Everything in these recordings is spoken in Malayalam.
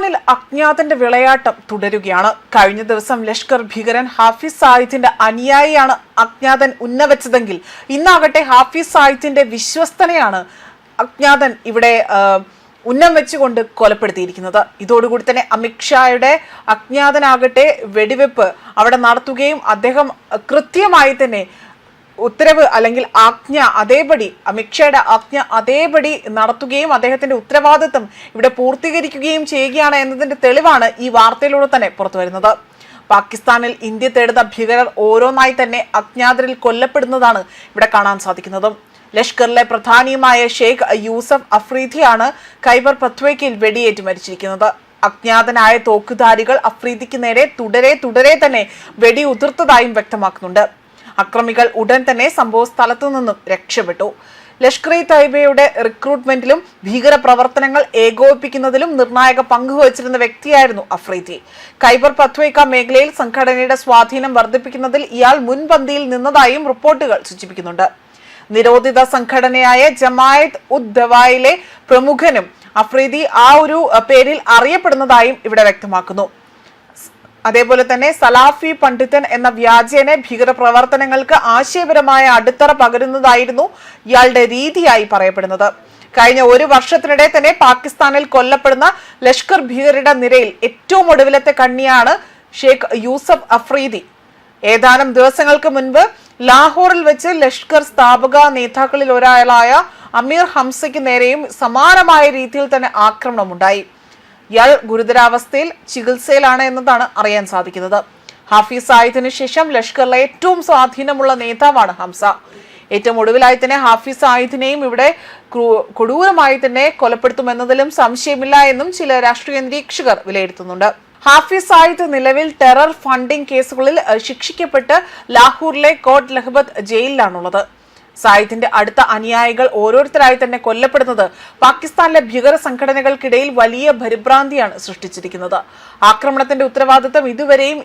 പാകിസ്ഥാനിൽ അജ്ഞാതന്റെ വിളയാട്ടം തുടരുകയാണ്. കഴിഞ്ഞ ദിവസം ലഷ്കർ ഭീകരൻ ഹാഫിസ് സായിദിന്റെ അനുയായിയാണ് അജ്ഞാതൻ ഉന്നവച്ചതെങ്കിൽ ഇന്നാകട്ടെ ഹാഫിസ് സായിദിന്റെ വിശ്വസ്തനെയാണ് അജ്ഞാതൻ ഇവിടെ ഉന്നം വെച്ചുകൊണ്ട് കൊലപ്പെടുത്തിയിരിക്കുന്നത്. ഇതോടുകൂടി തന്നെ അമിത്ഷായുടെ അജ്ഞാതനാകട്ടെ വെടിവെപ്പ് അവിടെ നടത്തുകയും അദ്ദേഹം കൃത്യമായി തന്നെ ഉത്തരവ് അല്ലെങ്കിൽ ആജ്ഞ അതേപടി അമിത്ഷായുടെ ആജ്ഞ അതേപടി നടത്തുകയും അദ്ദേഹത്തിന്റെ ഉത്തരവാദിത്വം ഇവിടെ പൂർത്തീകരിക്കുകയും ചെയ്യുകയാണ് എന്നതിന്റെ തെളിവാണ് ഈ വാർത്തയിലൂടെ തന്നെ പുറത്തു വരുന്നത്. പാകിസ്ഥാനിൽ ഇന്ത്യ തേടുന്ന ഭീകരർ ഓരോന്നായി തന്നെ അജ്ഞാതരിൽ കൊല്ലപ്പെടുന്നതാണ് ഇവിടെ കാണാൻ സാധിക്കുന്നത്. ലഷ്കറിലെ പ്രധാനിയുമായ ഷെയ്ഖ് യൂസഫ് അഫ്രീദിയാണ് ഖൈബർ പത്വേക്കിൽ വെടിയേറ്റ് മരിച്ചിരിക്കുന്നത്. അജ്ഞാതനായ തോക്കുധാരികൾ അഫ്രീദിക്ക് നേരെ തുടരെ തന്നെ വെടിയുതിർത്തതായും വ്യക്തമാക്കുന്നുണ്ട്. അക്രമികൾ ഉടൻ തന്നെ സംഭവ സ്ഥലത്തു നിന്നും രക്ഷപ്പെട്ടു. ലഷ്കർ ഇ തൈബയുടെ റിക്രൂട്ട്മെന്റിലും ഭീകര പ്രവർത്തനങ്ങൾ ഏകോപിപ്പിക്കുന്നതിലും നിർണായക പങ്കുവച്ചിരുന്ന വ്യക്തിയായിരുന്നു അഫ്രീദി. ഖൈബർ പത്വേക്ക മേഖലയിൽ സംഘടനയുടെ സ്വാധീനം വർദ്ധിപ്പിക്കുന്നതിൽ ഇയാൾ മുൻപന്തിയിൽ നിന്നതായും റിപ്പോർട്ടുകൾ സൂചിപ്പിക്കുന്നുണ്ട്. നിരോധിത സംഘടനയായ ജമായത്ത് ഉദ് ദവായിലെ പ്രമുഖനും അഫ്രീദി ആ ഒരു പേരിൽ അറിയപ്പെടുന്നതായും ഇവിടെ വ്യക്തമാക്കുന്നു. അതേപോലെ തന്നെ സലാഫി പണ്ഡിതൻ എന്ന വ്യാജേന ഭീകര പ്രവർത്തനങ്ങൾക്ക് ആശയപരമായ അടിത്തറ പകരുന്നതായിരുന്നു ഇയാളുടെ രീതിയായി പറയപ്പെടുന്നത്. കഴിഞ്ഞ ഒരു വർഷത്തിനിടെ തന്നെ പാകിസ്ഥാനിൽ കൊല്ലപ്പെടുന്ന ലഷ്കർ ഭീകരരുടെ നിരയിൽ ഏറ്റവും ഒടുവിലത്തെ കണ്ണിയാണ് ഷെയ്ഖ് യൂസഫ് അഫ്രീദി. ഏതാനും ദിവസങ്ങൾക്ക് മുൻപ് ലാഹോറിൽ വെച്ച് ലഷ്കർ സ്ഥാപക നേതാക്കളിൽ ഒരാളായ അമീർ ഹംസയ്ക്ക് നേരെയും സമാനമായ രീതിയിൽ തന്നെ ആക്രമണമുണ്ടായി. ഇയാൾ ഗുരുതരാവസ്ഥയിൽ ചികിത്സയിലാണ് എന്നതാണ് അറിയാൻ സാധിക്കുന്നത്. ഹാഫിസ് സായിദിന് ശേഷം ലഷ്കറിലെ ഏറ്റവും സ്വാധീനമുള്ള നേതാവാണ് ഹംസ. ഏറ്റവും ഒടുവിലായി തന്നെ ഹാഫിസ് സായിദിനെയും ഇവിടെ കൊടൂരമായി തന്നെ കൊലപ്പെടുത്തുമെന്നതിലും സംശയമില്ല എന്നും ചില രാഷ്ട്രീയ നിരീക്ഷകർ വിലയിരുത്തുന്നുണ്ട്. ഹാഫിസ് സായിദ് നിലവിൽ ടെറർ ഫണ്ടിംഗ് കേസുകളിൽ ശിക്ഷിക്കപ്പെട്ട് ലാഹോറിലെ കോട്ട് ലഹ്ബത്ത് ജയിലിലാണുള്ളത്. സായിദിന്റെ അടുത്ത അനുയായികൾ ഓരോരുത്തരായി തന്നെ കൊല്ലപ്പെടുന്നത് പാകിസ്ഥാനിലെ ഭീകര സംഘടനകൾക്കിടയിൽ വലിയ പരിഭ്രാന്തിയാണ് സൃഷ്ടിച്ചിരിക്കുന്നത്. ആക്രമണത്തിന്റെ ഉത്തരവാദിത്തം ഇതുവരെയും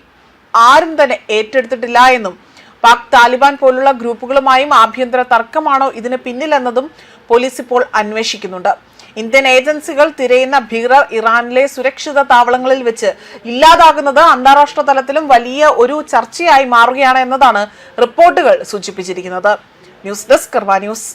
ആരും തന്നെ ഏറ്റെടുത്തിട്ടില്ല എന്നും പാക് താലിബാൻ പോലുള്ള ഗ്രൂപ്പുകളുമായും ആഭ്യന്തര തർക്കമാണോ ഇതിന് പിന്നിലെന്നതും പോലീസ് ഇപ്പോൾ അന്വേഷിക്കുന്നുണ്ട്. ഇന്ത്യൻ ഏജൻസികൾ തിരയുന്ന ഭീകരർ ഇറാനിലെ സുരക്ഷിത താവളങ്ങളിൽ വെച്ച് ഇല്ലാതാകുന്നത് അന്താരാഷ്ട്ര തലത്തിലും വലിയ ഒരു ചർച്ചയായി മാറുകയാണ് എന്നതാണ് റിപ്പോർട്ടുകൾ സൂചിപ്പിച്ചിരിക്കുന്നത്. ന്യൂസ് ഡെസ്ക് കർമ്മ ന്യൂസ്.